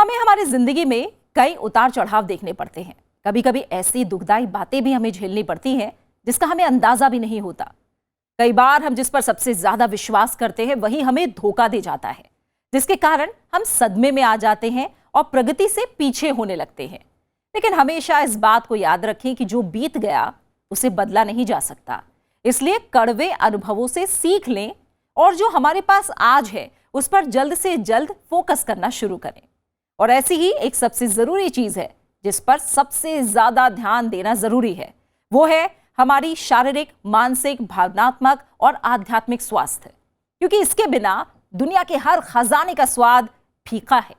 हमें हमारी जिंदगी में कई उतार चढ़ाव देखने पड़ते हैं। कभी कभी ऐसी दुखदाई बातें भी हमें झेलनी पड़ती हैं जिसका हमें अंदाजा भी नहीं होता। कई बार हम जिस पर सबसे ज्यादा विश्वास करते हैं वही हमें धोखा दे जाता है, जिसके कारण हम सदमे में आ जाते हैं और प्रगति से पीछे होने लगते हैं। लेकिन हमेशा इस बात को याद रखें कि जो बीत गया उसे बदला नहीं जा सकता। इसलिए कड़वे अनुभवों से सीख लें और जो हमारे पास आज है उस पर जल्द से जल्द फोकस करना शुरू करें। और ऐसी ही एक सबसे जरूरी चीज है जिस पर सबसे ज्यादा ध्यान देना जरूरी है, वो है हमारी शारीरिक, मानसिक, भावनात्मक और आध्यात्मिक स्वास्थ्य, क्योंकि इसके बिना दुनिया के हर खजाने का स्वाद फीका है।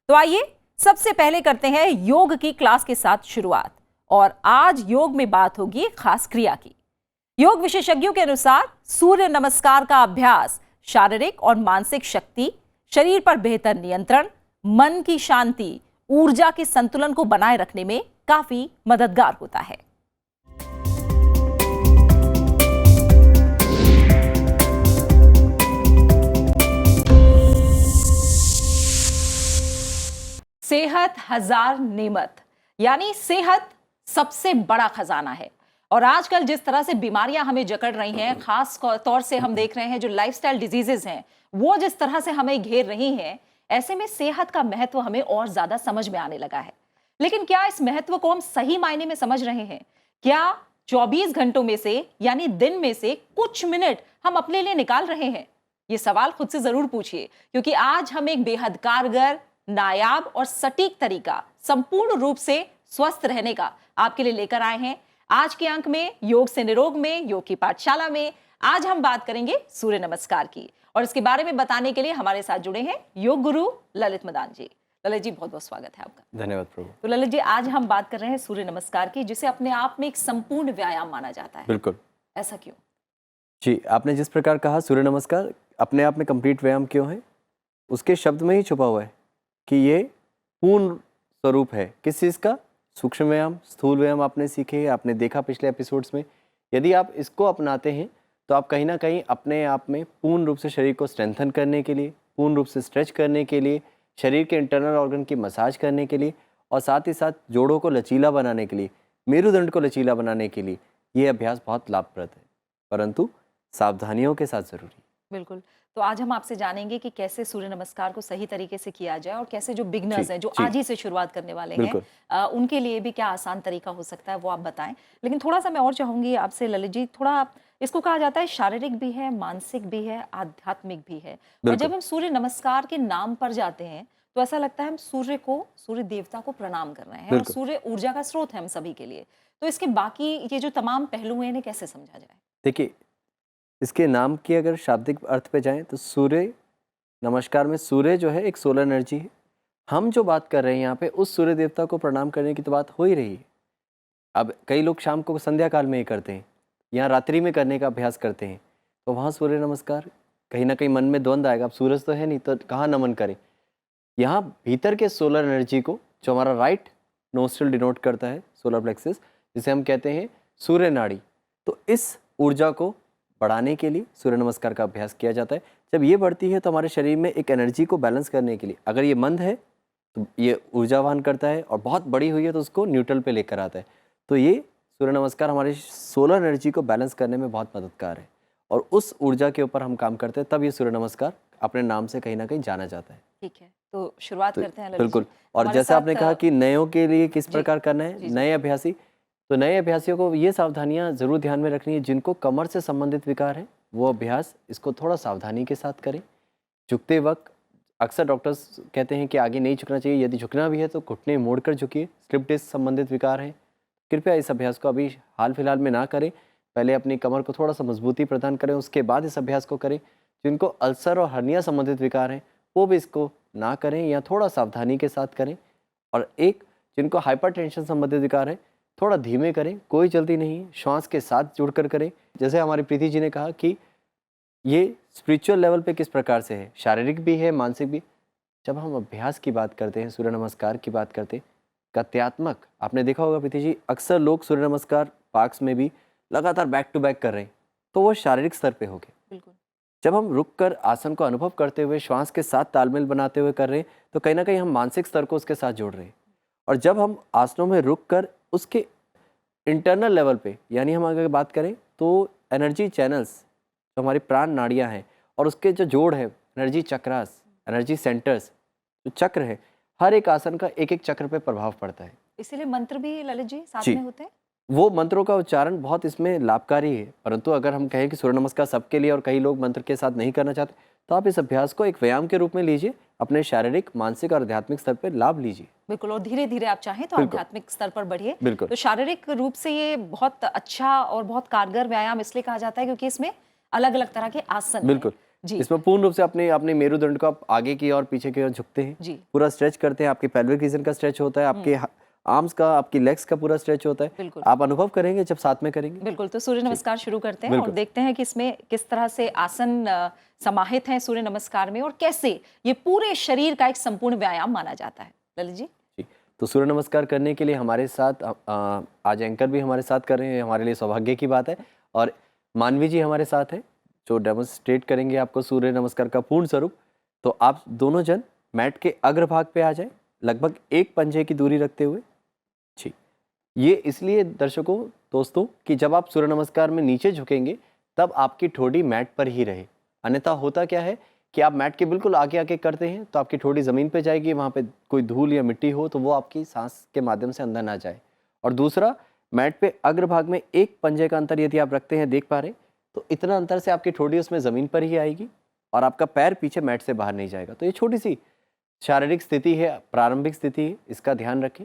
तो आइए सबसे पहले करते हैं योग की क्लास के साथ शुरुआत। और आज योग में बात होगी एक खास क्रिया की। योग विशेषज्ञों के अनुसार सूर्य नमस्कार का अभ्यास शारीरिक और मानसिक शक्ति, शरीर पर बेहतर नियंत्रण, मन की शांति, ऊर्जा के संतुलन को बनाए रखने में काफी मददगार होता है। सेहत हजार नेमत, यानी सेहत सबसे बड़ा खजाना है। और आजकल जिस तरह से बीमारियां हमें जकड़ रही हैं, खास तौर से हम देख रहे हैं जो लाइफस्टाइल डिजीजेस हैं वो जिस तरह से हमें घेर रही हैं, ऐसे में सेहत का महत्व हमें और ज्यादा समझ में आने लगा है। लेकिन क्या इस महत्व को हम सही मायने में समझ रहे हैं? क्या 24 घंटों में से यानी दिन में से कुछ मिनट हम अपने लिए निकाल रहे हैं? ये सवाल खुद से जरूर पूछिए, क्योंकि आज हम एक बेहद कारगर, नायाब और सटीक तरीका संपूर्ण रूप से स्वस्थ रहने का आपके लिए लेकर आए हैं। आज के अंक में योग से निरोग में, योग की पाठशाला में आज हम बात करेंगे सूर्य नमस्कार की। और इसके बारे में बताने के लिए हमारे साथ जुड़े हैं योग गुरु ललित मदान जी। ललित जी, बहुत बहुत स्वागत है आपका। धन्यवाद प्रभु। तो ललित जी, आज हम बात कर रहे हैं सूर्य नमस्कार की, जिसे अपने आप में एक संपूर्ण व्यायाम माना जाता है। बिल्कुल। ऐसा क्यों? जी, आपने जिस प्रकार कहा सूर्य नमस्कार अपने आप में कंप्लीट व्यायाम क्यों है, उसके शब्द में ही छुपा हुआ है कि ये पूर्ण स्वरूप है। किस चीज़ का? सूक्ष्म व्यायाम, स्थूल व्यायाम आपने सीखे, आपने देखा पिछले एपिसोड्स में। यदि आप इसको अपनाते हैं तो आप कहीं ना कहीं अपने आप में पूर्ण रूप से शरीर को स्ट्रेंथन करने के लिए, पूर्ण रूप से स्ट्रेच करने के लिए, शरीर के इंटरनल ऑर्गन की मसाज करने के लिए और साथ ही साथ जोड़ों को लचीला बनाने के लिए, मेरुदंड को लचीला बनाने के लिए ये अभ्यास बहुत लाभप्रद है, परंतु सावधानियों के साथ ज़रूरी। बिल्कुल। तो आज हम आपसे जानेंगे कि कैसे सूर्य नमस्कार को सही तरीके से किया जाए और कैसे जो बिगनर्स हैं, जो आज ही से शुरुआत करने वाले हैं, उनके लिए भी क्या आसान तरीका हो सकता है वो आप बताएं। लेकिन थोड़ा सा मैं और चाहूंगी आपसे ललित जी, थोड़ा इसको कहा जाता है शारीरिक भी है, मानसिक भी है, आध्यात्मिक भी है। और जब हम सूर्य नमस्कार के नाम पर जाते हैं तो ऐसा लगता है हम सूर्य देवता को प्रणाम कर रहे हैं और सूर्य ऊर्जा का स्रोत है हम सभी के लिए। तो इसके बाकी ये जो तमाम पहलू हैं इन्हें कैसे समझा जाए? देखिए, इसके नाम की अगर शाब्दिक अर्थ पे जाएं तो सूर्य नमस्कार में सूर्य जो है एक सोलर एनर्जी है। हम जो बात कर रहे हैं यहाँ पे उस सूर्य देवता को प्रणाम करने की तो बात हो ही रही है। अब कई लोग शाम को संध्या काल में ही करते हैं, यहाँ रात्रि में करने का अभ्यास करते हैं, तो वहाँ सूर्य नमस्कार कहीं ना कहीं मन में द्वंद आएगा। अब सूरज तो है नहीं तो कहाँ नमन करें? यहाँ भीतर के सोलर एनर्जी को, जो हमारा राइट नोस्ट्रिल डिनोट करता है, सोलर प्लेक्सस, जिसे हम कहते हैं सूर्य नाड़ी, तो इस ऊर्जा को बढ़ाने के लिए सूर्य नमस्कार का अभ्यास किया जाता है। जब ये बढ़ती है तो हमारे शरीर में एक एनर्जी को बैलेंस करने के लिए, अगर ये मंद है तो ये ऊर्जावान करता है और बहुत बड़ी हुई है तो उसको न्यूट्रल पे लेकर आता है। तो ये सूर्य नमस्कार हमारे सोलर एनर्जी को बैलेंस करने में बहुत मददगार है और उस ऊर्जा के ऊपर हम काम करते हैं, तब ये सूर्य नमस्कार अपने नाम से कहीं ना कहीं जाना जाता है। ठीक है, तो शुरुआत करते हैं। बिल्कुल। और जैसे आपने कहा कि नयों के लिए किस प्रकार करना है, नए अभ्यासी, तो नए अभ्यासियों को ये सावधानियां जरूर ध्यान में रखनी है। जिनको कमर से संबंधित विकार है वो अभ्यास इसको थोड़ा सावधानी के साथ करें। झुकते वक्त अक्सर डॉक्टर्स कहते हैं कि आगे नहीं झुकना चाहिए, यदि झुकना भी है तो घुटने मोड़कर झुकिए। स्लिप डिस्क संबंधित विकार है, कृपया इस अभ्यास को अभी हाल फिलहाल में ना करें, पहले अपनी कमर को थोड़ा सा मजबूती प्रदान करें, उसके बाद इस अभ्यास को करें। जिनको अल्सर और हर्निया संबंधित विकार हैं वो भी इसको ना करें या थोड़ा सावधानी के साथ करें। और एक जिनको हाइपरटेंशन संबंधित विकार है थोड़ा धीमे करें, कोई जल्दी नहीं, श्वास के साथ जुड़कर करें। जैसे हमारी प्रीति जी ने कहा कि ये स्पिरिचुअल लेवल पे किस प्रकार से है, शारीरिक भी है, मानसिक भी। जब हम अभ्यास की बात करते हैं, सूर्य नमस्कार की बात करते हैं, गत्यात्मक, आपने देखा होगा प्रीति जी, अक्सर लोग सूर्य नमस्कार पार्क्स में भी लगातार बैक टू बैक कर रहे हैं, तो वो शारीरिक स्तर पे हो गए। बिल्कुल। जब हम रुक कर आसन को अनुभव करते हुए श्वास के साथ तालमेल बनाते हुए कर रहे हैं तो कहीं ना कहीं हम मानसिक स्तर को उसके साथ जोड़ रहे हैं। और जब हम आसनों में रुक कर उसके इंटरनल लेवल पे, यानी हम अगर बात करें तो एनर्जी चैनल्स, जो हमारी प्राण नाड़ियाँ हैं और उसके जो जोड़ है, एनर्जी चक्रास, एनर्जी सेंटर्स, जो चक्र है, हर एक आसन का एक एक चक्र पे प्रभाव पड़ता है। इसीलिए मंत्र भी ललित जी साथ जी। में होते हैं। वो मंत्रों का उच्चारण बहुत इसमें लाभकारी है, परंतु अगर हम कहें कि सूर्य नमस्कार सबके लिए और कई लोग मंत्र के साथ नहीं करना चाहते, तो आप इस अभ्यास को एक व्यायाम के रूप में लीजिए, अपने शारीरिक, मानसिक और आध्यात्मिक स्तर पर लाभ लीजिए। बिल्कुल, और धीरे धीरे आप चाहें तो बिल्कुल। आध्यात्मिक स्तर पर बढ़िए। बिल्कुल। तो शारीरिक रूप से ये बहुत अच्छा और बहुत कारगर व्यायाम इसलिए कहा जाता है क्योंकि इसमें अलग अलग तरह के आसन हैं। बिल्कुल। जी इसमें पूर्ण रूप से अपने अपने मेरुदंड को आप आगे की और पीछे की ओर झुकते हैं, जी पूरा स्ट्रेच करते हैं, आपके पेल्विक रीजन का स्ट्रेच होता है, आपके आर्म्स का, आपकी लेग्स का पूरा स्ट्रेच होता है। बिल्कुल। आप अनुभव करेंगे जब साथ में करेंगे। बिल्कुल, तो सूर्य नमस्कार शुरू करते हैं और बिल्कुल। देखते हैं कि इसमें किस तरह से आसन समाहित हैं सूर्य नमस्कार में और कैसे ये पूरे शरीर का एक संपूर्ण व्यायाम माना जाता है। ललित जी। जी, तो सूर्य नमस्कार करने के लिए हमारे साथ आज एंकर भी हमारे साथ कर रहे हैं, हमारे लिए सौभाग्य की बात है। और मानवी जी हमारे साथ हैं जो डेमोन्स्ट्रेट करेंगे आपको सूर्य नमस्कार का पूर्ण स्वरूप। तो आप दोनों जन मैट के अग्रभाग पे आ जाएं, लगभग एक पंजे की दूरी रखते हुए। जी, ये इसलिए दर्शकों, दोस्तों, कि जब आप सूर्य नमस्कार में नीचे झुकेंगे तब आपकी ठोड़ी मैट पर ही रहे। अन्यथा होता क्या है कि आप मैट के बिल्कुल आगे आगे करते हैं तो आपकी ठोड़ी ज़मीन पे जाएगी, वहाँ पे कोई धूल या मिट्टी हो तो वो आपकी सांस के माध्यम से अंदर ना जाए। और दूसरा, मैट पे अग्रभाग में एक पंजे का अंतर यदि आप रखते हैं, देख पा रहे हैं, तो इतना अंतर से आपकी ठोड़ी उसमें ज़मीन पर ही आएगी और आपका पैर पीछे मैट से बाहर नहीं जाएगा। तो ये छोटी सी शारीरिक स्थिति है, प्रारंभिक स्थिति है, इसका ध्यान रखें।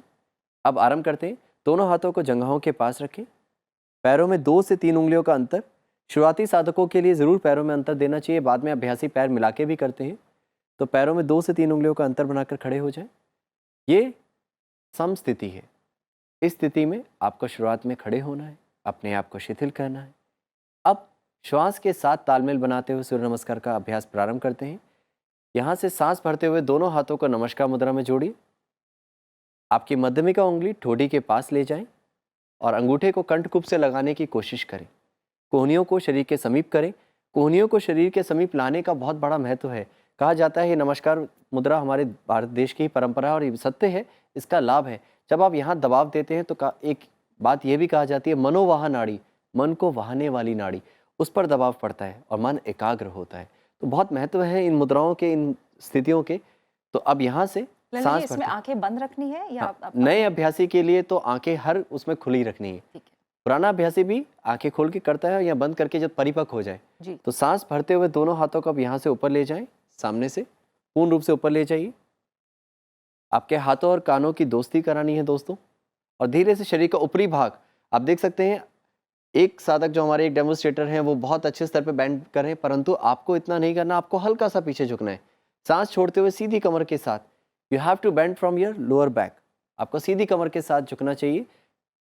अब आरंभ करते हैं। दोनों हाथों को जंघाओं के पास रखें, पैरों में 2 से 3 उंगलियों का अंतर। शुरुआती साधकों के लिए ज़रूर पैरों में अंतर देना चाहिए, बाद में अभ्यासी पैर मिला के भी करते हैं। तो पैरों में 2 से 3 उंगलियों का अंतर बनाकर खड़े हो जाएं। ये सम स्थिति है। इस स्थिति में आपको शुरुआत में खड़े होना है, अपने आप को शिथिल करना है। अब श्वास के साथ तालमेल बनाते हुए सूर्य नमस्कार का अभ्यास प्रारंभ करते हैं। यहाँ से सांस भरते हुए दोनों हाथों को नमस्कार मुद्रा में जोड़िए। आपकी मध्यमिका उंगली ठोड़ी के पास ले जाएं और अंगूठे को कंठकूप से लगाने की कोशिश करें। कोहनियों को शरीर के समीप करें। कोहनियों को शरीर के समीप लाने का बहुत बड़ा महत्व है। कहा जाता है ये नमस्कार मुद्रा हमारे भारत देश की ही परंपरा है और ये सत्य है, इसका लाभ है। जब आप यहाँ दबाव देते हैं तो एक बात यह भी कहा जाती है, मनोवाह नाड़ी, मन को वहाने वाली नाड़ी, उस पर दबाव पड़ता है और मन एकाग्र होता है। तो बहुत महत्व है इन मुद्राओं के, इन स्थितियों के। तो अब यहाँ से ललित जी, इसमें आंखें बंद रखनी है या आप नए अभ्यासी के लिए तो आंखें हर उसमें खुली रखनी है। ठीक है। पुराना अभ्यासी भी आंखें खोल के करता है या बंद करके जब परिपक्व हो जाए। जी। तो सांस भरते हुए दोनों हाथों को अब यहाँ से ऊपर ले जाएं, सामने से पूर्ण रूप से ऊपर ले जाइए। आपके हाथों और कानों की दोस्ती करानी है दोस्तों, और धीरे से शरीर का ऊपरी भाग आप देख सकते हैं। एक साधक जो हमारे एक डेमोन्स्ट्रेटर हैं वो बहुत अच्छे स्तर पे बैंड कर रहे हैं, परंतु आपको इतना नहीं करना, आपको हल्का सा पीछे झुकना है। सांस छोड़ते हुए सीधी कमर के साथ, you have to bend from your lower back, आपको सीधी कमर के साथ झुकना चाहिए।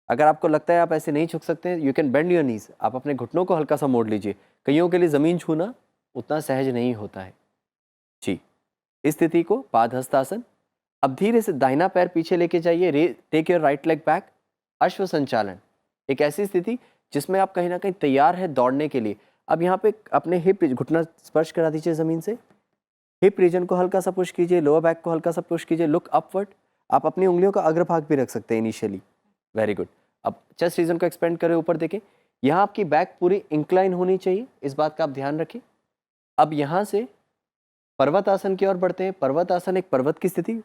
अगर आपको लगता है आप ऐसे नहीं झुक सकते, you can bend your knees, आप अपने घुटनों को हल्का सा मोड़ लीजिए। कईयों के लिए ज़मीन छूना उतना सहज नहीं होता है। जी, इस स्थिति को पादहस्तासन। अब धीरे से दाहिना पैर पीछे लेके जाइए, take your right leg back, अश्व संचालन। एक ऐसी स्थिति जिसमें आप कहीं ना कहीं तैयार है दौड़ने के लिए। अब यहाँ पे अपने हिप, घुटना स्पर्श करा दीजिए ज़मीन से, हिप रीजन को हल्का सा पुश कीजिए, लोअर बैक को हल्का सा पुश कीजिए, लुक अपवर्ड। आप अपनी उंगलियों का अग्रभाग भी रख सकते हैं इनिशियली। Very good. अब चेस्ट रीजन को एक्सपेंड करें, ऊपर देखें। यहाँ आपकी बैक पूरी इंक्लाइन होनी चाहिए, इस बात का आप ध्यान रखें। अब यहाँ से पर्वत आसन की ओर बढ़ते हैं। पर्वत आसन एक पर्वत की स्थिति,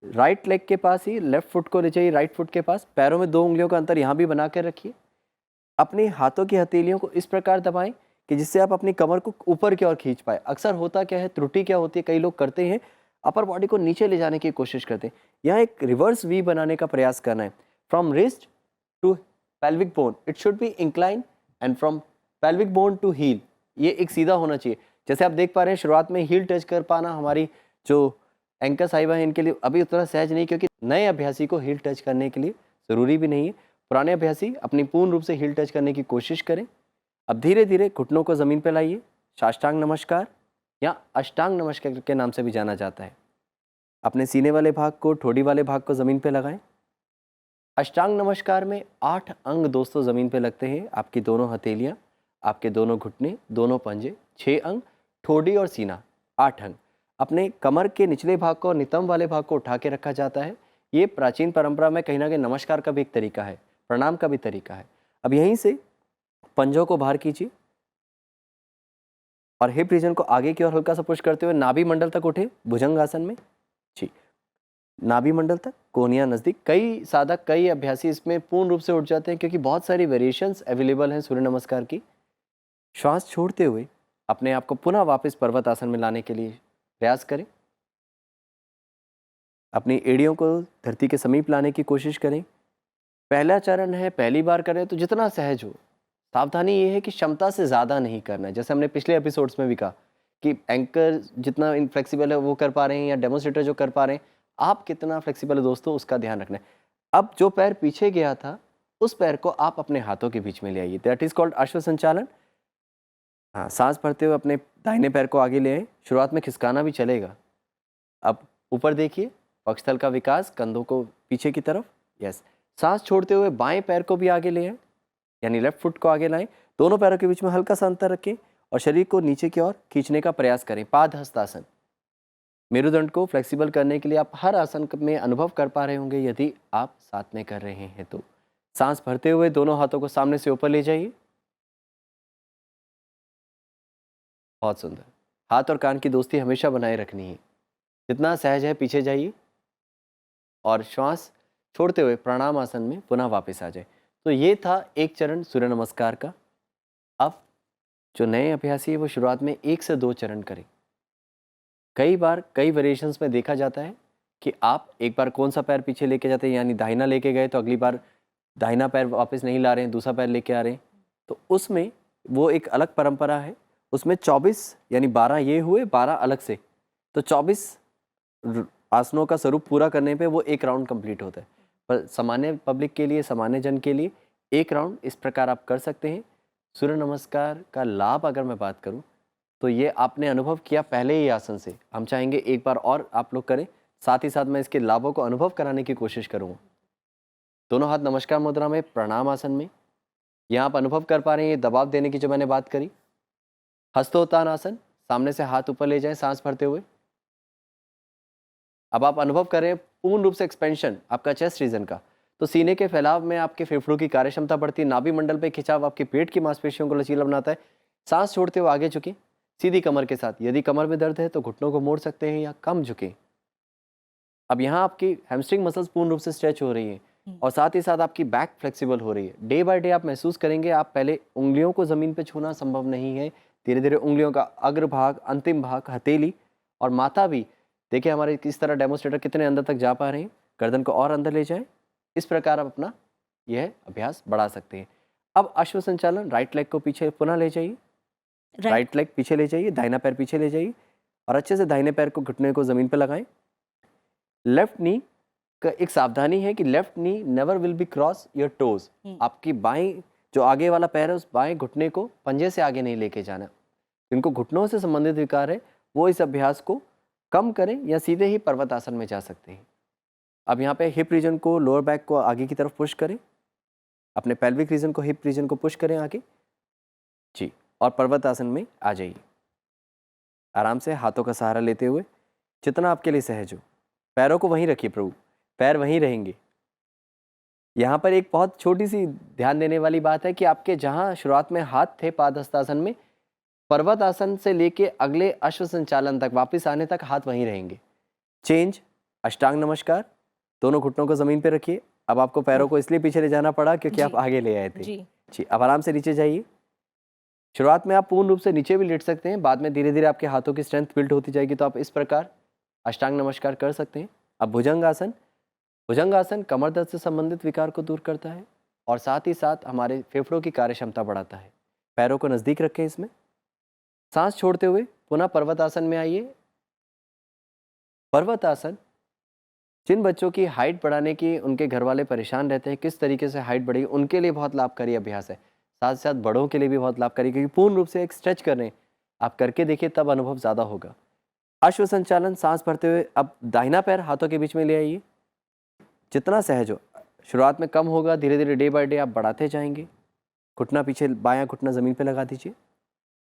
राइट लेग के पास ही लेफ्ट फुट को ले जाइए, राइट फुट के पास। पैरों में 2 उंगलियों का अंतर यहाँ भी बना कर रखिए। अपने हाथों की हथेलियों को इस प्रकार दबाएं कि जिससे आप अपनी कमर को ऊपर की ओर खींच पाए। अक्सर होता क्या है, त्रुटि क्या होती है, कई लोग करते हैं अपर बॉडी को नीचे ले जाने की कोशिश करते हैं। यहाँ एक रिवर्स वी बनाने का प्रयास करना है। From wrist to pelvic bone it should be incline and from pelvic bone to heel, ये एक सीधा होना चाहिए। जैसे आप देख पा रहे हैं शुरुआत में हील टच कर पाना हमारी जो एंकर साहिबा है इनके लिए अभी उतना सहज नहीं, क्योंकि नए अभ्यासी को हील टच करने के लिए ज़रूरी भी नहीं है। पुराने अभ्यासी अपनी पूर्ण रूप से हील टच करने की कोशिश करें। अब धीरे धीरे घुटनों को ज़मीन पर लाइए, साष्टांग नमस्कार या अष्टांग नमस्कार के नाम से भी जाना जाता है। अपने सीने वाले भाग को, ठोड़ी वाले भाग को ज़मीन पर लगाएं। अष्टांग नमस्कार में 8 अंग दोस्तों ज़मीन पर लगते हैं। आपकी दोनों हथेलियाँ, आपके दोनों घुटने, दोनों पंजे, 6 अंग ठोड़ी और सीना 8 अंग। अपने कमर के निचले भाग को और नितंब वाले भाग को उठा के रखा जाता है। ये प्राचीन परंपरा में कहीं ना कहीं नमस्कार का भी एक तरीका है, प्रणाम का भी तरीका है। अब यहीं से पंजों को बाहर कीजिए और हिप रीजन को आगे की ओर हल्का सा पुश करते हुए नाभि मंडल तक उठे भुजंग आसन में। जी, नाभि मंडल तक, कोहनियां नजदीक। कई साधक, कई अभ्यासी इसमें पूर्ण रूप से उठ जाते हैं क्योंकि बहुत सारी वेरिएशंस अवेलेबल हैं सूर्य नमस्कार की। श्वास छोड़ते हुए अपने आप को पुनः वापस पर्वत आसन में लाने के लिए प्रयास करें। अपनी एड़ियों को धरती के समीप लाने की कोशिश करें। पहला चरण है, पहली बार करें तो जितना सहज हो। सावधानी ये है कि क्षमता से ज़्यादा नहीं करना है। जैसे हमने पिछले एपिसोड्स में भी कहा कि एंकर जितना इनफ्लेक्सिबल है वो कर पा रहे हैं या डेमोन्स्ट्रेटर जो कर पा रहे हैं, आप कितना फ्लेक्सिबल है दोस्तों, उसका ध्यान रखना है। अब जो पैर पीछे गया था उस पैर को आप अपने हाथों के बीच में ले आइए। दैट इज कॉल्ड अश्व संचालन। हाँ, सांस भरते हुए अपने दाहिने पैर को आगे ले आए। शुरुआत में खिसकाना भी चलेगा। अब ऊपर देखिए, पक्षस्थल का विकास, कंधों को पीछे की तरफ। यस, सांस छोड़ते हुए बाएं पैर को भी आगे ले आए, यानी लेफ्ट फुट को आगे लाएं। दोनों पैरों के बीच में हल्का सा अंतर रखें और शरीर को नीचे की ओर खींचने का प्रयास करें। पाद हस्तासन। मेरुदंड को फ्लेक्सिबल करने के लिए आप हर आसन में अनुभव कर पा रहे होंगे यदि आप साथ में कर रहे हैं तो। सांस भरते हुए दोनों हाथों को सामने से ऊपर ले जाइए। बहुत सुंदर। हाथ और कान की दोस्ती हमेशा बनाए रखनी है। जितना सहज है पीछे जाइए और श्वास छोड़ते हुए प्रणाम आसन में पुनः वापस आ जाए। तो ये था एक चरण सूर्य नमस्कार का। अब जो नए अभ्यासी है वो शुरुआत में 1 से 2 चरण करें। कई बार कई वेरिएशंस में देखा जाता है कि आप एक बार कौन सा पैर पीछे लेके जाते हैं, यानी दाहिना लेके गए तो अगली बार दाहिना पैर वापस नहीं ला रहे हैं, दूसरा पैर लेके आ रहे हैं। तो उसमें वो एक अलग परंपरा है। उसमें 24 यानी 12 ये हुए, 12 अलग से, तो 24 आसनों का स्वरूप पूरा करने पे वो एक राउंड कंप्लीट होता है। पर सामान्य पब्लिक के लिए, सामान्य जन के लिए एक राउंड इस प्रकार आप कर सकते हैं। सूर्य नमस्कार का लाभ अगर मैं बात करूं तो ये आपने अनुभव किया पहले ही आसन से। हम चाहेंगे एक बार और आप लोग करें, साथ ही साथ मैं इसके लाभों को अनुभव कराने की कोशिश करूँगा। दोनों हाथ नमस्कार मुद्रा में, प्रणाम आसन में। यहाँ आप अनुभव कर पा रहे हैं ये दबाव देने की जो मैंने बात करी। हस्तोत्थान आसन, सामने से हाथ ऊपर ले जाएं सांस भरते हुए। अब आप अनुभव करें पूर्ण रूप से एक्सपेंशन आपका चेस्ट रीजन का, तो सीने के फैलाव में आपके फेफड़ों की कार्यक्षमता बढ़ती है। नाभि मंडल पे खिंचाव आपके पेट की मांसपेशियों को लचीला बनाता है। सांस छोड़ते हुए आगे झुकें सीधी कमर के साथ। यदि कमर में दर्द है तो घुटनों को मोड़ सकते हैं या कम झुकें। अब यहाँ आपकी हैमस्ट्रिंग मसल्स पूर्ण रूप से स्ट्रेच हो रही हैं और साथ ही साथ आपकी बैक फ्लेक्सिबल हो रही है। डे बाय डे आप महसूस करेंगे, आप पहले उंगलियों को ज़मीन पे छूना संभव नहीं है, धीरे धीरे उंगलियों का अग्रभाग, अंतिम भाग, हथेली और माथा भी देखिए हमारे किस तरह डेमोन्स्ट्रेटर कितने अंदर तक जा पा रहे हैं। गर्दन को और अंदर ले जाएं। इस प्रकार आप अपना यह अभ्यास बढ़ा सकते हैं। अब अश्व संचालन, राइट लेग को पीछे पुनः ले जाइए। राइट लेग पीछे ले जाइए, दाहिना पैर पीछे ले जाइए और अच्छे से दाहिने पैर को, घुटने को ज़मीन पर लगाएं। लेफ्ट नी का एक सावधानी है कि left knee never will be cross your toes. आपकी बाएं जो आगे वाला पैर है उस बाएं घुटने को पंजे से आगे नहीं लेके जाना। जिनको घुटनों से संबंधित विकार है वो इस अभ्यास को कम करें या सीधे ही पर्वत आसन में जा सकते हैं। अब यहाँ पे हिप रीजन को, लोअर बैक को आगे की तरफ पुश करें। अपने पेल्विक रीजन को, हिप रीजन को पुश करें आगे जी, और पर्वत आसन में आ जाइए। आराम से हाथों का सहारा लेते हुए, जितना आपके लिए सहज हो। पैरों को वहीं रखिए प्रभु, पैर वहीं रहेंगे। यहाँ पर एक बहुत छोटी सी ध्यान देने वाली बात है कि आपके जहाँ शुरुआत में हाथ थे पाद हस्तासन में, पर्वत आसन से लेके अगले अश्व संचालन तक वापस आने तक हाथ वहीं रहेंगे। चेंज, अष्टांग नमस्कार। दोनों घुटनों को जमीन पे रखिए। अब आपको पैरों को इसलिए पीछे ले जाना पड़ा क्योंकि आप आगे ले आए थे जी। अब आराम से नीचे जाइए। शुरुआत में आप पूर्ण रूप से नीचे भी लेट सकते हैं, बाद में धीरे धीरे आपके हाथों की स्ट्रेंथ बिल्ड होती जाएगी तो आप इस प्रकार अष्टांग नमस्कार कर सकते हैं। अब भुजंग आसन। भुजंग आसन कमर दर्द से संबंधित विकार को दूर करता है और साथ ही साथ हमारे फेफड़ों की कार्यक्षमता बढ़ाता है। पैरों को नज़दीक रखें। इसमें सांस छोड़ते हुए पुनः पर्वत आसन में आइए। पर्वत आसन जिन बच्चों की हाइट बढ़ाने की उनके घर वाले परेशान रहते हैं, किस तरीके से हाइट बढ़ेगी, उनके लिए बहुत लाभकारी अभ्यास है। साथ साथ बड़ों के लिए भी बहुत लाभकारी, क्योंकि पूर्ण रूप से एक स्ट्रेच कर रहे हैं। आप करके देखिए, तब अनुभव ज़्यादा होगा। अश्व संचालन, सांस भरते हुए अब दाहिना पैर हाथों के बीच में ले आइए। जितना सहज हो। शुरुआत में कम होगा, धीरे धीरे डे बाय डे आप बढ़ाते जाएंगे। घुटना पीछे, बायां घुटना ज़मीन पे लगा दीजिए।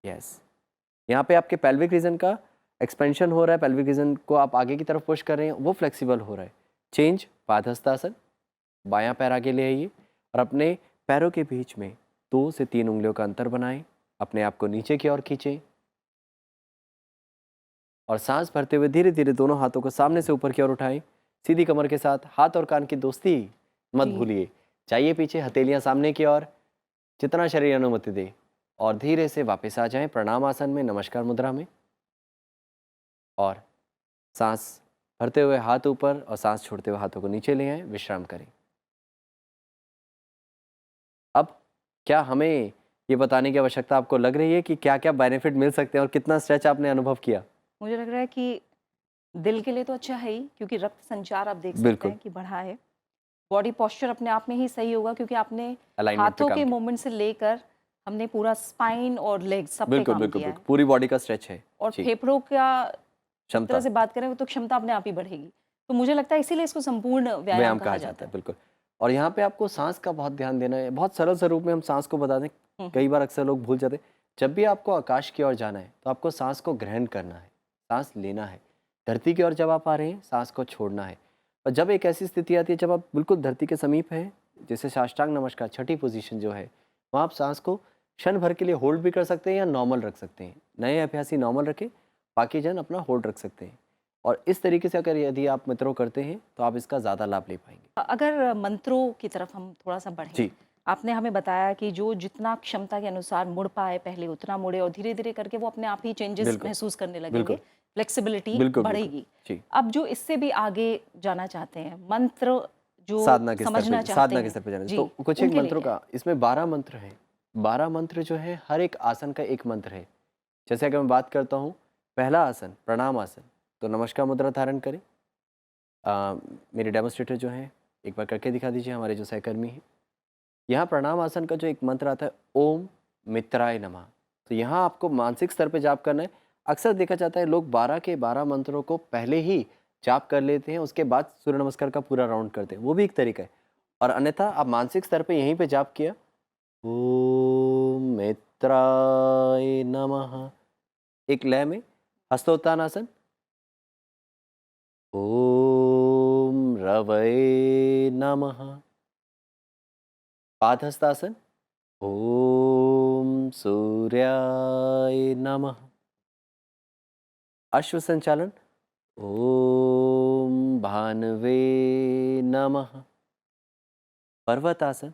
यस। यहाँ पे आपके पेल्विक रीजन का एक्सपेंशन हो रहा है, पेल्विक रीजन को आप आगे की तरफ पुश कर रहे हैं, वो फ्लेक्सिबल हो रहा है। चेंज पादहस्तासन, बायां पैर आगे ले आइए और अपने पैरों के बीच में 2 से 3 उंगलियों का अंतर बनाएं, अपने आप को नीचे की ओर खींचें और सांस भरते हुए धीरे धीरे दोनों हाथों को सामने से ऊपर की ओर उठाएं। सीधी कमर के साथ हाथ और कान की दोस्ती मत जी। भूलिए। चाहिए पीछे, हथेलियां सामने की ओर, जितना शरीर अनुमति दे, और धीरे से वापस आ जाएं प्रणाम आसन में, नमस्कार मुद्रा में। और सांस भरते हुए हाथ ऊपर और सांस छोड़ते हुए हाथों को नीचे ले आएं, विश्राम करें। अब क्या हमें ये बताने की आवश्यकता आपको लग रही है कि क्या क्या बेनिफिट मिल सकते हैं और कितना स्ट्रेच आपने अनुभव किया? मुझे लग रहा है कि दिल के लिए तो अच्छा है ही, क्योंकि रक्त संचार आप देख सकते बिल्कुल। हैं कि बढ़ा है। बॉडी पोस्चर अपने आप में ही सही होगा, क्योंकि आपने अलाइनमेंट पे हाथों काम के किया। मूवमेंट से लेकर हमने पूरा स्पाइन और लेग सब पे बिल्कुल काम बिल्कुल किया है। बिल्कुल, पूरी बॉडी का स्ट्रेच है और जी। फेफड़ों का एक तरह क्षमता से बात करें तो क्षमता अपने आप ही बढ़ेगी। तो मुझे लगता है इसीलिए इसको संपूर्ण व्यायाम व्यायाम कहा कहा जाता जाता है, है। बिल्कुल। और यहाँ पे आपको सांस का बहुत ध्यान देना है। बहुत सरल स्वरूप में हम सांस को बता दें, कई बार अक्सर लोग भूल जाते हैं। जब भी आपको आकाश की ओर जाना है तो आपको सांस को ग्रहण करना है, सांस लेना है। धरती की ओर जब आप आ रहे हैं, सांस को छोड़ना है। और जब एक ऐसी स्थिति आती है जब आप बिल्कुल धरती के समीप हैं, जैसे साष्टांग नमस्कार छठी पोजीशन जो है, वहाँ आप सांस को क्षण भर के लिए होल्ड भी कर सकते हैं या नॉर्मल रख सकते हैं। नए अभ्यासी नॉर्मल रखें, बाकी जन अपना होल्ड रख सकते हैं। और इस तरीके से अगर यदि आप मित्रों करते हैं तो आप इसका ज़्यादा लाभ ले पाएंगे। अगर मंत्रों की तरफ हम थोड़ा सा बढ़ें, जी। आपने हमें बताया कि जो जितना क्षमता के अनुसार मुड़ पाए पहले उतना मुड़े, और धीरे धीरे करके वो अपने आप ही चेंजेस बिल्कुल महसूस करने लगेंगे, बिल्कुल फ्लेक्सिबिलिटी बिल्कुल बिल्कुल बढ़ेगी। जी। अब जो इससे भी आगे जाना चाहते हैं, मंत्र जो साधना के स्तर समझना पे, चाहते साधना के हैं, स्तर पे जाने जी, तो कुछ एक उनके लिए मंत्रों क्या है? का, इसमें 12 मंत्र हैं। 12 मंत्र जो है हर एक आसन का एक मंत्र है। जैसे अगर मैं बात करता हूँ, पहला आसन प्रणाम आसन, तो नमस्कार मुद्रा धारण करें। मेरे डेमोस्ट्रेटर जो हैं एक बार करके दिखा दीजिए, हमारे जो सहकर्मी हैं। यहाँ प्रणाम आसन का जो एक मंत्र आता है, ओम मित्राय नमः। तो यहाँ आपको मानसिक स्तर पे जाप करना है। अक्सर देखा जाता है लोग 12 के 12 मंत्रों को पहले ही जाप कर लेते हैं, उसके बाद सूर्य नमस्कार का पूरा राउंड करते हैं, वो भी एक तरीका है। और अन्यथा आप मानसिक स्तर पे यहीं पे जाप किया, ओम मित्राय नमः, एक लय में। हस्तोत्थानासन, ओम रवये नमः। पादहस्तासन, ओम सूर्याय नमः। अश्व संचालन, ओम भानवे नमः। पर्वतासन,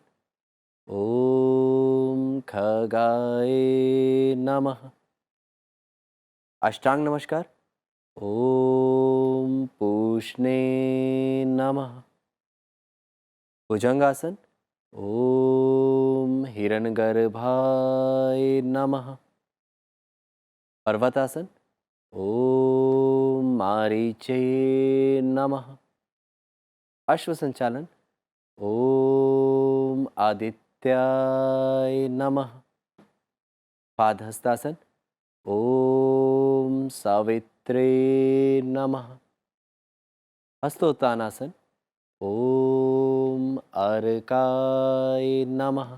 ओम खगाय नमः। अष्टांग नमस्कार, ओम पूष्णे नमः। भुजंगासन, ओम हिरण्यगर्भाय नमः। पर्वतासन, ओम मारीचे नमः। अश्व संचालन, ओम आदित्याय नमः। पादहस्तासन, ओम सावित्रे नमः। हस्तोत्थानासन, ओम अर्काय नमः।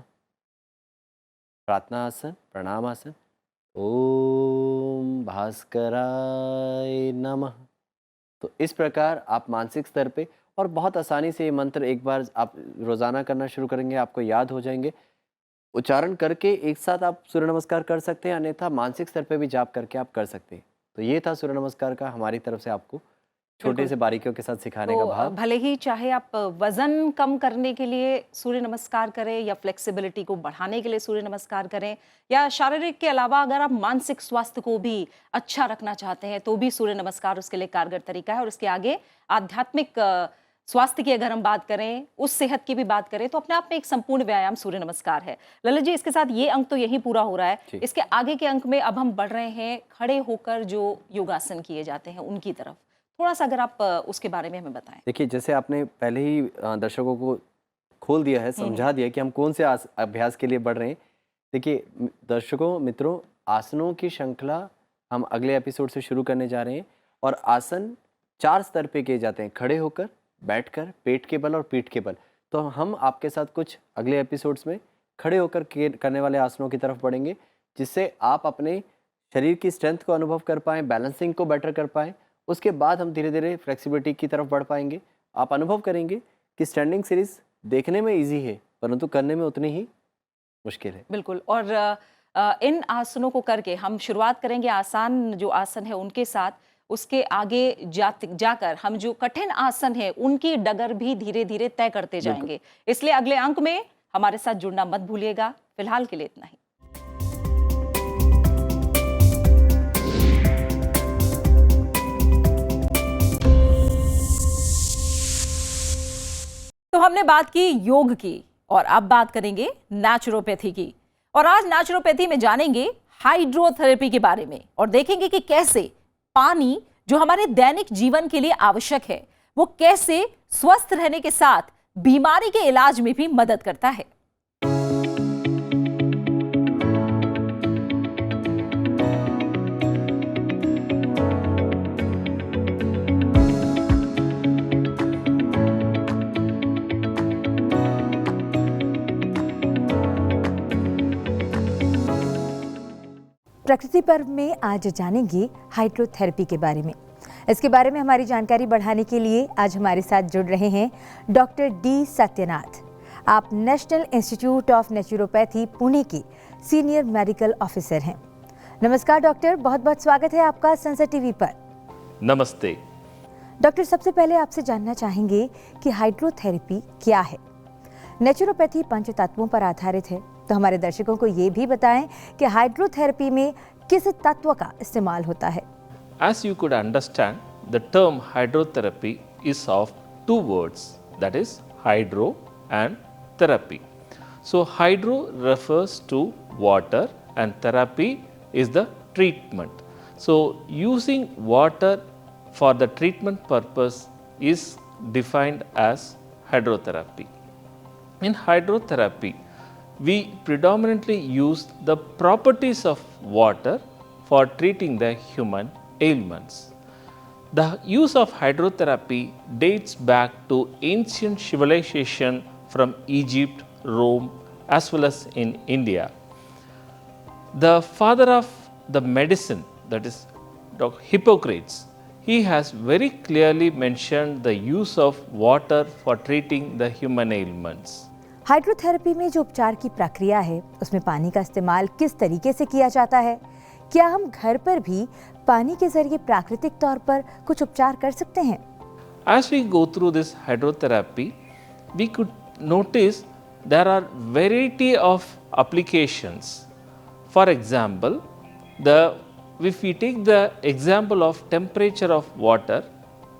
प्रार्थनासन प्रणामासन, ओम भास्कराय नमः। तो इस प्रकार आप मानसिक स्तर पे और बहुत आसानी से ये मंत्र एक बार आप रोज़ाना करना शुरू करेंगे, आपको याद हो जाएंगे। उच्चारण करके एक साथ आप सूर्य नमस्कार कर सकते हैं, अन्यथा मानसिक स्तर पे भी जाप करके आप कर सकते हैं। तो ये था सूर्य नमस्कार का हमारी तरफ से आपको छोटे बिल्कुल। से बारीकियों के साथ सिखाने तो का भाव। भले ही चाहे आप वजन कम करने के लिए सूर्य नमस्कार करें, या फ्लेक्सिबिलिटी को बढ़ाने के लिए सूर्य नमस्कार करें, या शारीरिक के अलावा अगर आप मानसिक स्वास्थ्य को भी अच्छा रखना चाहते हैं, तो भी सूर्य नमस्कार उसके लिए कारगर तरीका है। और इसके आगे आध्यात्मिक स्वास्थ्य की अगर हम बात करें, उस सेहत की भी बात करें, तो अपने आप में एक संपूर्ण व्यायाम सूर्य नमस्कार है। ललित जी, इसके साथ ये अंक तो यही पूरा हो रहा है। जी। इसके आगे के अंक में अब हम बढ़ रहे हैं खड़े होकर जो योगासन किए जाते हैं उनकी तरफ। थोड़ा सा अगर आप उसके बारे में हमें बताएं। देखिए, जैसे आपने पहले ही दर्शकों को खोल दिया है, समझा दिया कि हम कौन से अभ्यास के लिए बढ़ रहे हैं। देखिए दर्शकों मित्रों, आसनों की श्रृंखला हम अगले एपिसोड से शुरू करने जा रहे हैं। और आसन 4 स्तर पे किए जाते हैं, खड़े होकर, बैठकर, पेट के बल और पीठ के बल। तो हम आपके साथ कुछ अगले एपिसोड्स में खड़े होकर करने वाले आसनों की तरफ बढ़ेंगे, जिससे आप अपने शरीर की स्ट्रेंथ को अनुभव कर पाएँ, बैलेंसिंग को बेटर कर पाएँ, उसके बाद हम धीरे धीरे फ्लेक्सिबिलिटी की तरफ बढ़ पाएंगे। आप अनुभव करेंगे कि स्टैंडिंग सीरीज देखने में ईजी है परंतु करने में उतनी ही मुश्किल है। बिल्कुल। और इन आसनों को करके हम शुरुआत करेंगे आसान जो आसन है उनके साथ, उसके आगे जाकर हम जो कठिन आसन है उनकी डगर भी धीरे धीरे तय करते जाएंगे। इसलिए अगले अंक में हमारे साथ जुड़ना मत भूलिएगा। फिलहाल के लिए इतना ही। तो हमने बात की योग की और अब बात करेंगे नेचुरोपैथी की। और आज नेचुरोपैथी में जानेंगे हाइड्रोथेरेपी के बारे में और देखेंगे कि कैसे पानी जो हमारे दैनिक जीवन के लिए आवश्यक है वो कैसे स्वस्थ रहने के साथ बीमारी के इलाज में भी मदद करता है। प्रकृति पर्व में आज जानेंगे हाइड्रोथेरेपी के बारे में। इसके बारे में हमारी जानकारी बढ़ाने के लिए आज हमारे साथ जुड़ रहे हैं डॉक्टर डी सत्यनाथ। आप national institute of naturopathy Pune के सीनियर मेडिकल ऑफिसर हैं। नमस्कार डॉक्टर, बहुत बहुत स्वागत है आपका संसद टीवी पर। नमस्ते डॉक्टर, सबसे पहले आपसे जानना चाहेंगे कि हाइड्रोथेरेपी क्या है। नेचुरोपैथी पंच तत्वों पर आधारित है, तो हमारे दर्शकों को ये भी बताएं कि हाइड्रोथेरेपी में किस तत्व का इस्तेमाल होता है। As you could understand, the term hydrotherapy is of two words, that is hydro and therapy. So hydro refers to water and therapy is the treatment. So using water for the treatment purpose is defined as hydrotherapy. In hydrotherapy, we predominantly use the properties of water for treating the human ailments. The use of hydrotherapy dates back to ancient civilization from Egypt, Rome, as well as in India. The father of the medicine, that is Dr. Hippocrates, he has very clearly mentioned the use of water for treating the human ailments. Hydrotherapy में जो उपचार की प्रक्रिया है उसमें पानी का इस्तेमाल किस तरीके से किया जाता है? क्या हम घर पर भी पानी के जरिए प्राकृतिक तौर पर कुछ उपचार कर सकते हैं? As we go through this hydrotherapy, we could notice there are variety of applications. For example, if we take the example of temperature of water,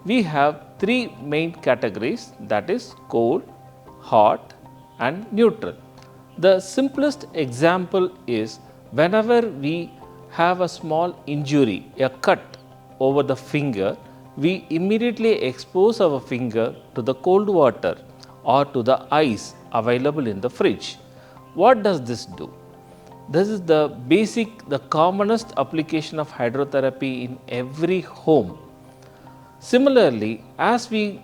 we have three main categories, that is cold, hot and neutral. The simplest example is whenever we have a small injury, a cut over the finger, we immediately expose our finger to the cold water or to the ice available in the fridge. What does this do? This is the basic, the commonest application of hydrotherapy in every home. Similarly, as we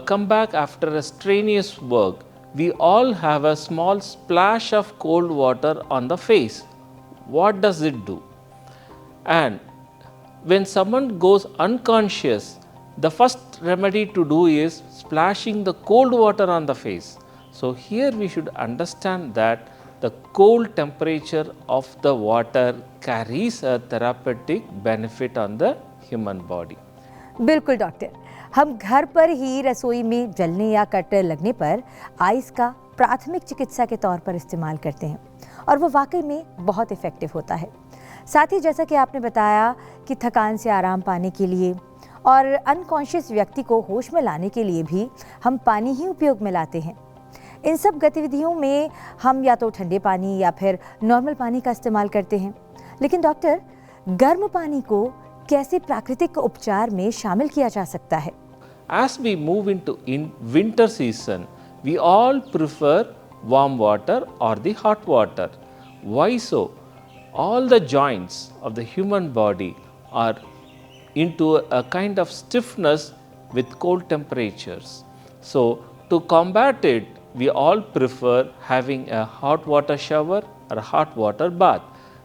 come back after a strenuous work, we all have a small splash of cold water on the face. What does it do? And when someone goes unconscious, the first remedy to do is splashing the cold water on the face. So here we should understand that the cold temperature of the water carries a therapeutic benefit on the human body. बिल्कुल doctor, हम घर पर ही रसोई में जलने या cut लगने पर आइस का प्राथमिक चिकित्सा के तौर पर इस्तेमाल करते हैं और वो वाकई में बहुत इफ़ेक्टिव होता है। साथ ही जैसा कि आपने बताया कि थकान से आराम पाने के लिए और अनकॉन्शियस व्यक्ति को होश में लाने के लिए भी हम पानी ही उपयोग में लाते हैं। इन सब गतिविधियों में हम या तो ठंडे पानी या फिर नॉर्मल पानी का इस्तेमाल करते हैं, लेकिन डॉक्टर गर्म पानी को कैसे प्राकृतिक उपचार में शामिल किया जा सकता है? As we move into winter season, we all prefer warm water or the hot water. Why so? All the joints of the human body are into a kind of stiffness with cold temperatures. So to combat it, we all prefer having a hot water shower or a hot water bath.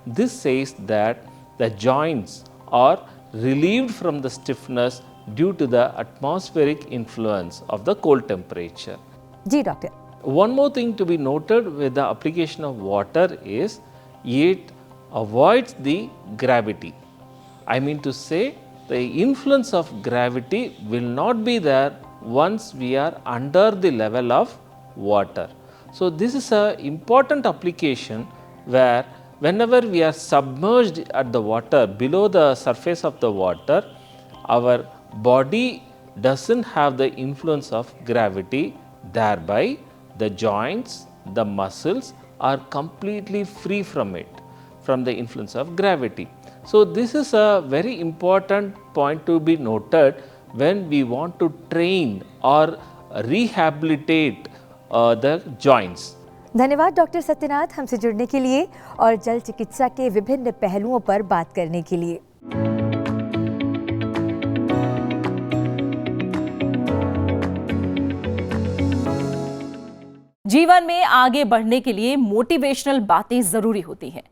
This says that the joints are relieved from the stiffness due to the atmospheric influence of the cold temperature. जी doctor. One more thing to be noted with the application of water is it avoids the gravity. I mean to say, the influence of gravity will not be there once we are under the level of water. So this is an important application where whenever we are submerged at the water, below the surface of the water, our body doesn't have the influence of gravity, thereby the joints, the muscles are completely free from it, from the influence of gravity. So this is a very important point to be noted when we want to train or rehabilitate the joints. धन्यवाद doctor Satyanath हमसे जुड़ने के लिए और जल चिकित्सा के विभिन्न पहलुओं पर बात करने के लिए। जीवन में आगे बढ़ने के लिए मोटिवेशनल बातें जरूरी होती हैं।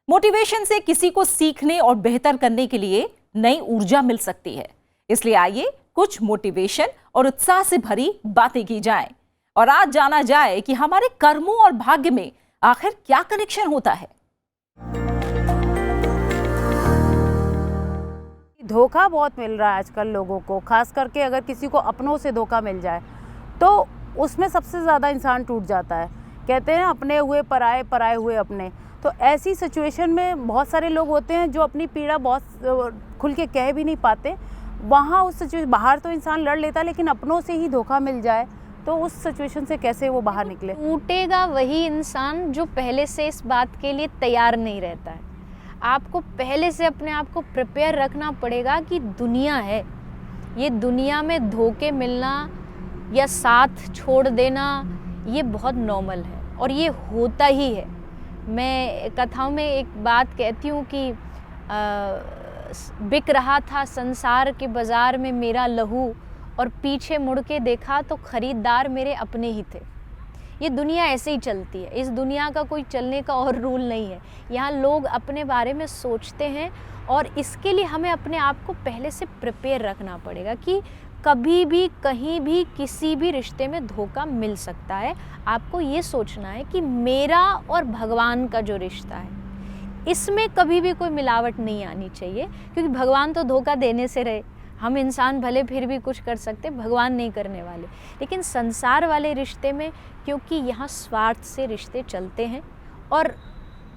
मोटिवेशन से किसी को सीखने और बेहतर करने के लिए नई ऊर्जा मिल सकती है। इसलिए आइए कुछ मोटिवेशन और उत्साह से भरी बातें की जाएं और आज जाना जाए कि हमारे कर्मों और भाग्य में आखिर क्या कनेक्शन होता है। धोखा बहुत मिल रहा है आजकल लोगों को, खास करके अगर किसी को अपनों से धोखा मिल जाए तो उसमें सबसे ज़्यादा इंसान टूट जाता है। कहते हैं अपने हुए पराए, पराए हुए अपने। तो ऐसी सिचुएशन में बहुत सारे लोग होते हैं जो अपनी पीड़ा बहुत खुल के कह भी नहीं पाते। वहाँ उस सिचुएशन, बाहर तो इंसान लड़ लेता है, लेकिन अपनों से ही धोखा मिल जाए तो उस सिचुएशन से कैसे वो बाहर निकले। टूटेगा वही इंसान जो पहले से इस बात के लिए तैयार नहीं रहता है। आपको पहले से अपने आप को प्रिपेयर रखना पड़ेगा कि दुनिया है, ये दुनिया में धोखे मिलना या साथ छोड़ देना ये बहुत नॉर्मल है और ये होता ही है। मैं कथाओं में एक बात कहती हूँ कि बिक रहा था संसार के बाज़ार में मेरा लहू और पीछे मुड़ के देखा तो खरीदार मेरे अपने ही थे। ये दुनिया ऐसे ही चलती है, इस दुनिया का कोई चलने का और रूल नहीं है। यहाँ लोग अपने बारे में सोचते हैं और इसके लिए हमें अपने आप को पहले से प्रिपेयर रखना पड़ेगा कि कभी भी कहीं भी किसी भी रिश्ते में धोखा मिल सकता है। आपको ये सोचना है कि मेरा और भगवान का जो रिश्ता है इसमें कभी भी कोई मिलावट नहीं आनी चाहिए, क्योंकि भगवान तो धोखा देने से रहे। हम इंसान भले फिर भी कुछ कर सकते, भगवान नहीं करने वाले। लेकिन संसार वाले रिश्ते में क्योंकि यहाँ स्वार्थ से रिश्ते चलते हैं और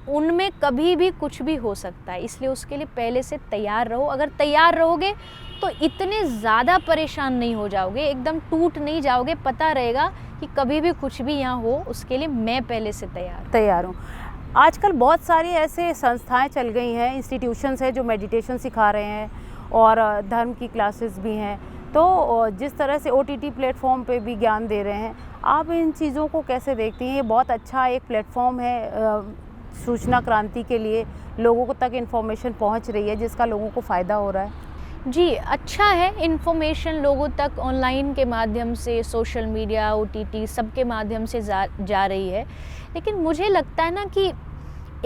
उनमें कभी भी कुछ भी हो सकता है, इसलिए उसके लिए पहले से तैयार रहो। अगर तैयार रहोगे तो इतने ज़्यादा परेशान नहीं हो जाओगे, एकदम टूट नहीं जाओगे। पता रहेगा कि कभी भी कुछ भी यहाँ हो, उसके लिए मैं पहले से तैयार हूँ। आजकल बहुत सारी ऐसे संस्थाएं चल गई हैं, इंस्टीट्यूशंस हैं जो मेडिटेशन सिखा रहे हैं और धर्म की क्लासेस भी हैं। तो जिस तरह से OTT प्लेटफॉर्म पे भी ज्ञान दे रहे हैं, आप इन चीज़ों को कैसे देखती हैं? ये बहुत अच्छा एक प्लेटफॉर्म है सूचना क्रांति के लिए, लोगों तक इन्फॉर्मेशन पहुंच रही है जिसका लोगों को फ़ायदा हो रहा है। जी, अच्छा है। इन्फॉर्मेशन लोगों तक ऑनलाइन के माध्यम से, सोशल मीडिया, OTT सबके माध्यम से जा रही है। लेकिन मुझे लगता है ना कि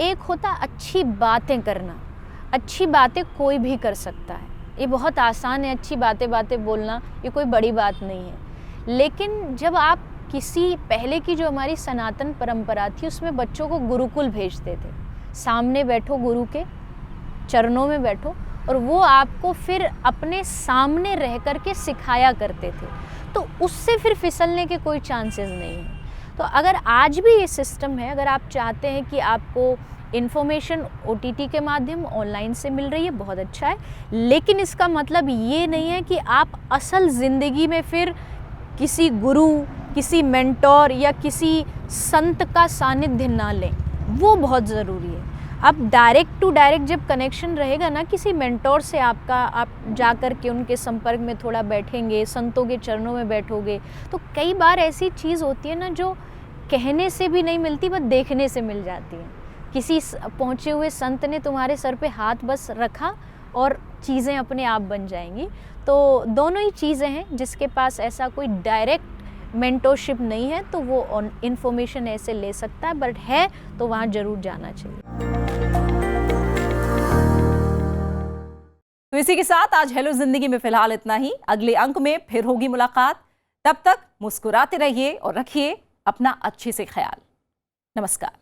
एक होता अच्छी बातें करना। अच्छी बातें कोई भी कर सकता है, ये बहुत आसान है। अच्छी बातें बोलना ये कोई बड़ी बात नहीं है। लेकिन जब आप किसी पहले की जो हमारी सनातन परंपरा थी उसमें बच्चों को गुरुकुल भेजते थे, सामने बैठो गुरु के चरणों में बैठो और वो आपको फिर अपने सामने रह कर के सिखाया करते थे, तो उससे फिर फिसलने के कोई चांसेस नहीं है। तो अगर आज भी ये सिस्टम है, अगर आप चाहते हैं कि आपको इन्फॉर्मेशन OTT के माध्यम ऑनलाइन से मिल रही है, बहुत अच्छा है। लेकिन इसका मतलब ये नहीं है कि आप असल ज़िंदगी में फिर किसी गुरु, किसी मेंटोर या किसी संत का सानिध्य ना लें, वो बहुत ज़रूरी है। अब डायरेक्ट टू डायरेक्ट जब कनेक्शन रहेगा ना किसी मेंटोर से आपका, आप जा कर के उनके संपर्क में थोड़ा बैठेंगे, संतों के चरणों में बैठोगे, तो कई बार ऐसी चीज़ होती है ना जो कहने से भी नहीं मिलती, बस देखने से मिल जाती है। किसी पहुँचे हुए संत ने तुम्हारे सर पे हाथ बस रखा और चीज़ें अपने आप बन जाएंगी। तो दोनों ही चीज़ें हैं। जिसके पास ऐसा कोई डायरेक्ट मेंटोरशिप नहीं है तो वो इन्फॉर्मेशन ऐसे ले सकता है, बट है तो वहाँ ज़रूर जाना चाहिए। तो इसी के साथ आज हेलो जिंदगी में फिलहाल इतना ही। अगले अंक में फिर होगी मुलाकात। तब तक मुस्कुराते रहिए और रखिए अपना अच्छे से ख्याल। नमस्कार।